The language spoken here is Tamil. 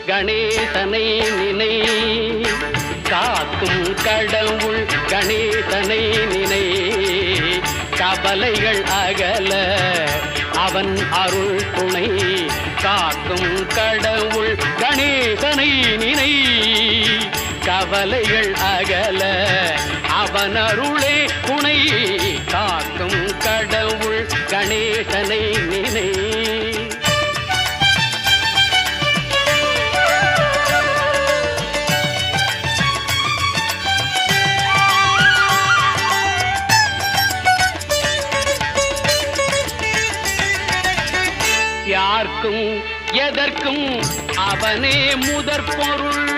கணேசனை நினை, காக்கும் கடவுள் கணேசனை நினை. கவலைகள் அகல அவன் அருள் துணை, காக்கும் கடவுள் கணேசனை நினை. கவலைகள் அகல அவன் அருளே துணை, காக்கும் கடவுள் கணேசனை நினை. யார்க்கும் எதற்கும் அவனே முதற் பொருள்.